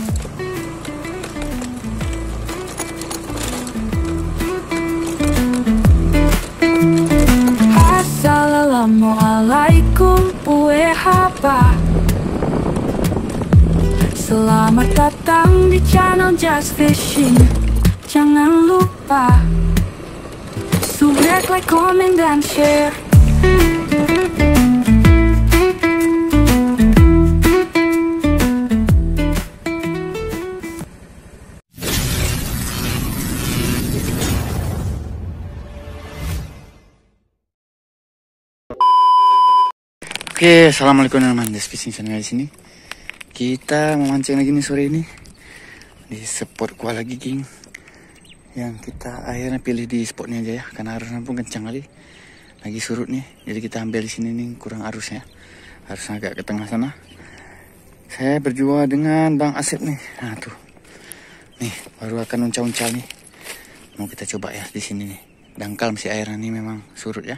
Assalamualaikum WHP. Selamat datang di channel Just Fishing. Jangan lupa subscribe, like, comment, dan share. Oke, assalamualaikum teman-teman, Just Fishing Channel di sini. Kita memancing lagi nih sore ini di spot gua lagi, geng. Yang kita akhirnya pilih di spotnya aja ya, karena arusnya pun kencang kali. Lagi surut nih, jadi kita ambil di sini nih, kurang arusnya. Harusnya agak ke tengah sana. Saya berjua dengan Bang Asep nih. Nah tuh, nih baru akan uncal-uncal nih. Mau kita coba ya di sini nih. Dangkal masih airnya nih, memang surut ya.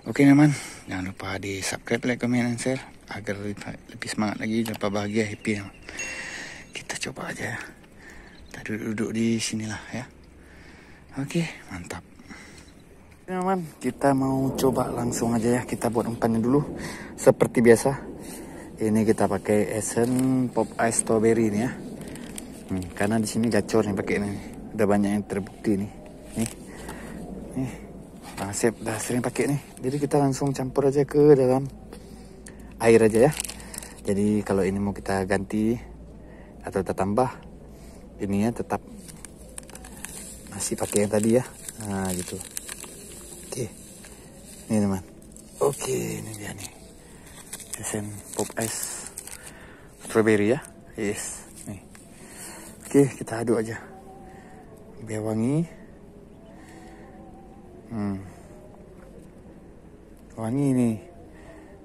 Oke teman, jangan lupa di subscribe, like, comment, dan share agar lebih semangat lagi, dapat bahagia, happy ya. Kita coba aja ya. Kita duduk di sinilah ya. Oke, mantap. Teman, kita mau coba langsung aja ya. Kita buat umpannya dulu seperti biasa. Ini kita pakai Esen Pop Ice Strawberry ini ya. Karena di sini gacor nih pakai ini. Udah banyak yang terbukti nih. Nih. Bang Asep udah sering pakai nih. Jadi kita langsung campur aja ke dalam air aja ya. Jadi kalau ini mau kita ganti atau kita tambah, ini ya tetap masih pakai yang tadi ya. Nah gitu. Oke. Ini teman. Oke, ini dia nih. Esen Pop Ice Strawberry ya. Yes. Nih. Oke, kita aduk aja. Biar wangi. Wangi nih,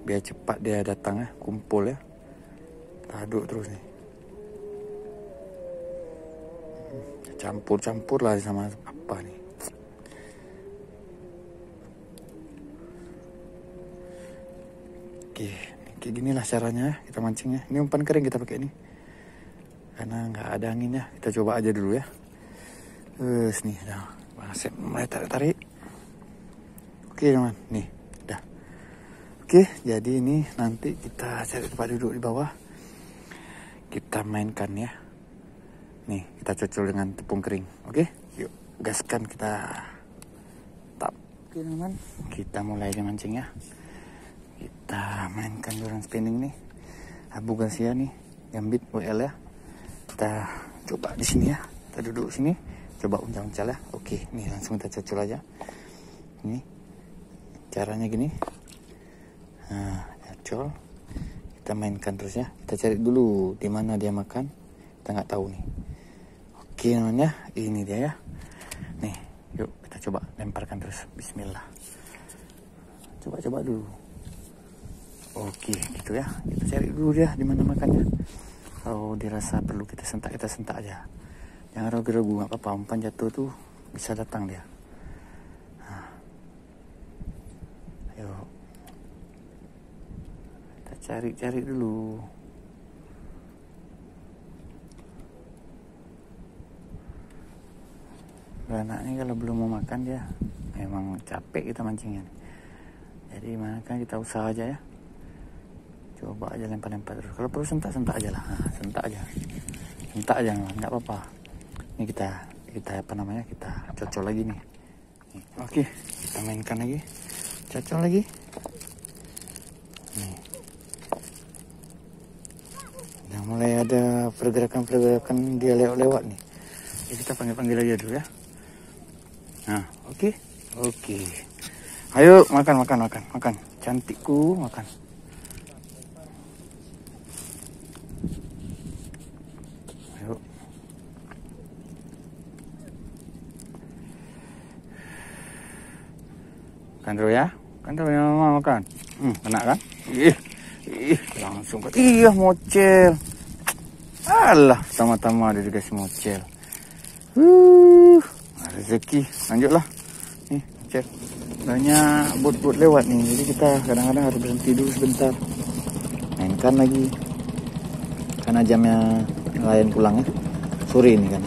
biar cepat dia datang ya, kumpul ya. Kita aduk terus nih, campur lah sama apa nih. Oke, kayak gini lah caranya kita mancingnya. Ini umpan kering kita pakai ini, karena nggak ada anginnya. Kita coba aja dulu ya. Terus nih, nah, Asep mulai tarik. Oke teman, nih, dah. Oke, jadi ini nanti kita cari tempat duduk di bawah. Kita mainkan ya. Nih, kita cocol dengan tepung kering. Oke, yuk gaskan kita. Tap. Oke teman, kita mulai aja mancing ya. Kita mainkan durian spinning nih. Abu Garcia nih, gambit WL ya. Kita coba di sini ya. Kita duduk sini, coba uncal-uncal ya. Oke, nih langsung kita cocol aja. Ini caranya gini. Nah, cocol. Kita mainkan terus ya. Kita cari dulu di mana dia makan. Kita nggak tahu nih. Oke namanya, ini dia ya. Nih, yuk kita coba lemparkan terus. Bismillah. Coba dulu. Oke, gitu ya. Kita cari dulu dia di mana makannya. Kalau dirasa perlu kita sentak aja. Jangan ragu-ragu, nggak apa-apa. Umpan jatuh tuh bisa datang dia. Yuk, kita cari dulu. Anak ini kalau belum mau makan dia memang capek kita mancingnya. Jadi makan kita usaha aja ya. Coba aja lempar terus. Kalau perlu sentak aja lah. Nah, sentak aja, nggak apa-apa. Ini kita apa namanya? Kita cocol lagi nih. Oke, kita mainkan lagi. Cocol lagi. Nih. Udah mulai ada pergerakan dia lewat nih. Jadi kita panggil aja dulu ya. Nah, oke. Ayo makan. Cantikku, makan. Ayo. Makan dulu ya. Kan dulu ya mama makan. Kena kan? Langsung kan. Iya, mocel. Alah, pertama-tama dia dikasih mocel. Rezeki. Lanjutlah. Nih, cek. Banyak bot-bot lewat nih. Jadi kita kadang-kadang harus berhenti dulu sebentar. Mainkan lagi. Karena jamnya nelayan pulang ya. Sore ini kan.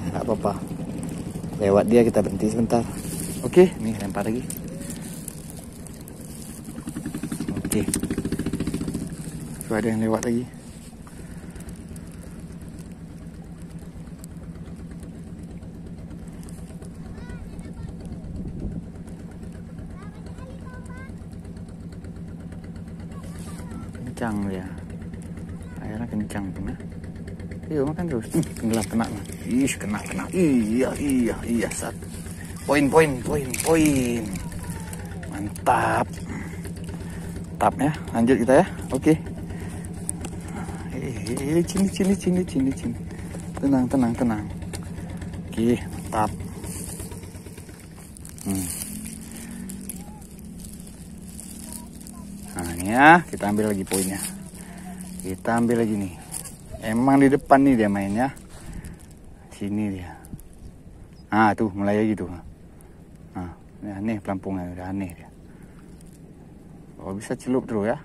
Nggak apa-apa. Lewat dia kita berhenti sebentar. Oke, nih lempar lagi. Oke. Tuh ada yang lewat lagi. Kencang dia. Airnya kencang tuh ya. Yuk makan terus. Tenggelam kena. Ih, kena. Iya. Satu. Poin. Mantap. Tap ya. Lanjut kita ya. Oke. Cini. Tenang. Oke, mantap. Nah ini ya, kita ambil lagi poinnya. Kita ambil lagi nih. Emang di depan nih dia mainnya. Sini dia. Nah tuh mulai gitu. Nah ini aneh pelampungnya, udah aneh dia. Oh bisa celup terus ya.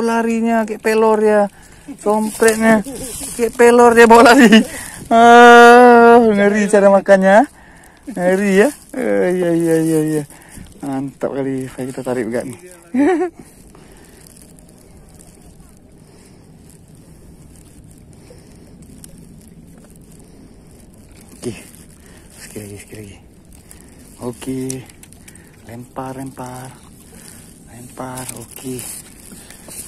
Larinya kayak pelor ya. Sompretnya kayak pelor dia bawa lari. Ngeri cara makannya. Ngeri ya. Iya. Mantap kali. Kita tarik juga nih. Oke. Sekali lagi. Oke. Lempar. Oke.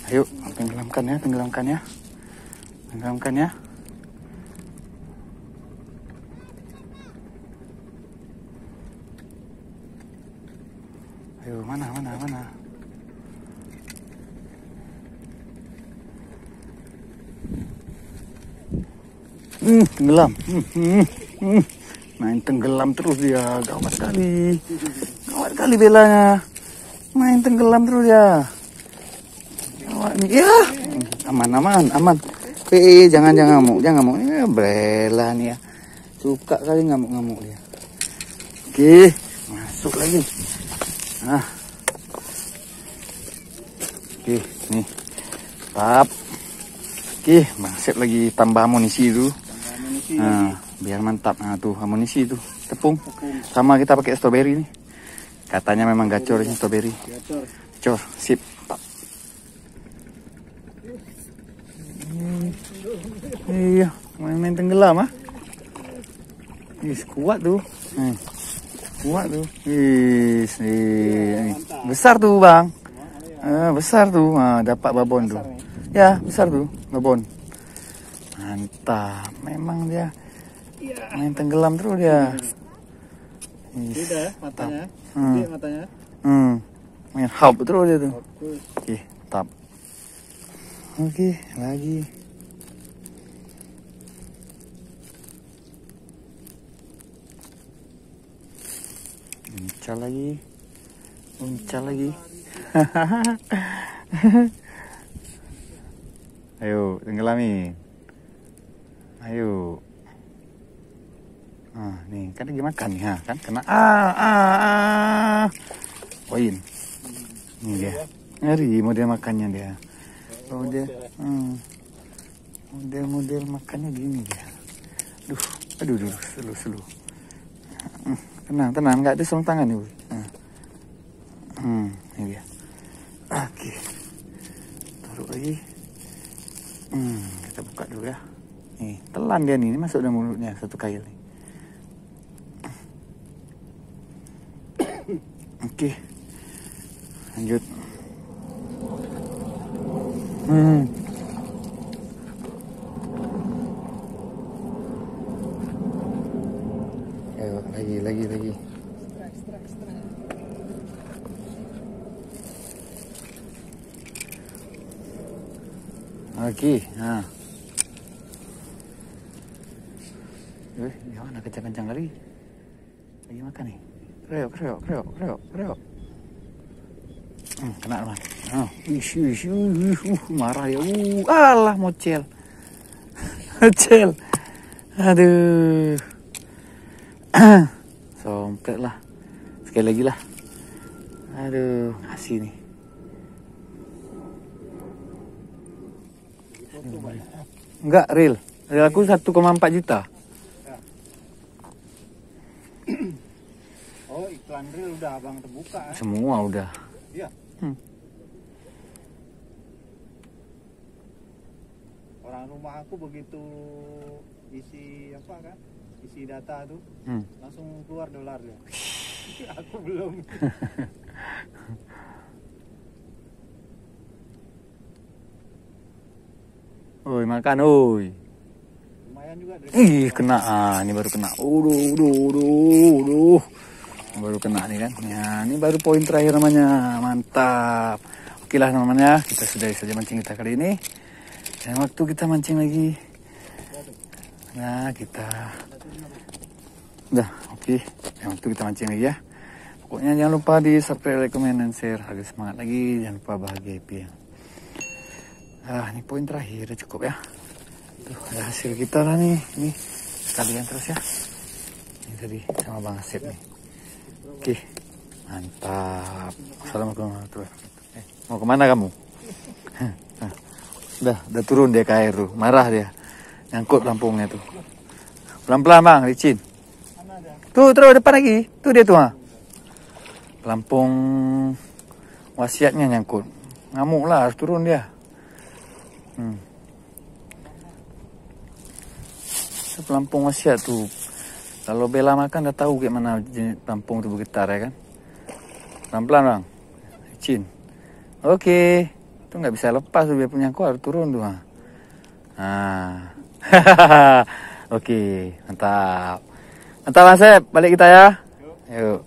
Ayo, tenggelamkan ya. Ayo, mana? Tenggelam. Main tenggelam terus dia. Gawat kali belanya. Main tenggelam terus ya. Gawat nih. Ya. Aman. Jangan ngamuk. Ya, bela nih ya. Suka kali ngamuk dia. Oke, masuk lagi. Nah. Oke, nih. Tap. Oke, masuk lagi tambah amunisi itu. Nah, biar mantap. Nah, tuh amunisi itu. Tepung. Sama kita pakai strawberry nih. Katanya memang gacor ini strawberry. Gacor, sip. Iya, main tenggelam ah. Kuat tuh. Besar tuh bang. Besar tuh. Dapat babon tuh. Ya besar tuh babon. Mantap. Memang dia main tenggelam terus dia. Beda ya matanya. Matanya. Main hop terus dia tuh. Oke, tap. Oke, lagi. Uncal lagi. Ayo, tenggelamin. Ayo. Nih, kan lagi makan nih, kan kena. Poin. Ini dia. Ngeri model makannya dia. Oh dia. Model makannya gini dia. Aduh, slow. Tenang, nggak ada sarung tangan nih. Ini dia. Oke. Taruh lagi. Kita buka dulu ya. Nih, telan dia nih, ini masuk dalam mulutnya satu kail nih. Oke. Lanjut. Ayo, lagi. Oke, nah. Jangan kencang-kencang lagi. Lagi makan nih. Kreok. Kena teman. Marah ya. Alah mocel. Aduh. Sompret lah. Sekali lagi lah. Aduh, ngasih nih. Enggak, real. Real aku 1,4 juta. Oh, iklan real udah abang terbuka. Semua udah. Iya. Orang rumah aku begitu isi apa kan? Isi data tuh, langsung keluar dolar ya. Aku belum. Oi, makan, oi. Lumayan juga dari. Ih, kena. Ini baru kena. Uduh. Baru kena nih kan. Ya, ini baru poin terakhir namanya. Mantap. Oke lah namanya. Kita sudahi saja mancing kita kali ini. Dan waktu kita mancing lagi. Nah, kita. Udah, oke. Yang waktu kita mancing lagi ya. Pokoknya jangan lupa di subscribe, like, comment, dan share. Agar semangat lagi. Jangan lupa bahagia happy ya. Ini poin terakhir cukup ya. Tuh ada hasil kita lah nih. Ini sekalian terus ya. Ini tadi sama Bang Asep nih. Oke, mantap. Assalamualaikum warahmatullahi wabarakatuh. Mau kemana kamu? Udah turun dia ke air tuh. Marah dia. Nyangkut pelampungnya tuh. Pelan-pelan bang, licin. Tuh terus depan lagi. Tuh dia tuh. Pelampung wasiatnya nyangkut. Ngamuk lah, harus turun dia. Pelampung wasiat tuh. Kalau Bella makan udah tahu kayak mana jenis pelampung itu bergetar ya kan. Pelan-pelan bang. Licin. Oke. Itu nggak bisa lepas tuh, dia punya harus turun tuh. Oke, mantap. Mantap Mas Sep, balik kita ya. Yuk.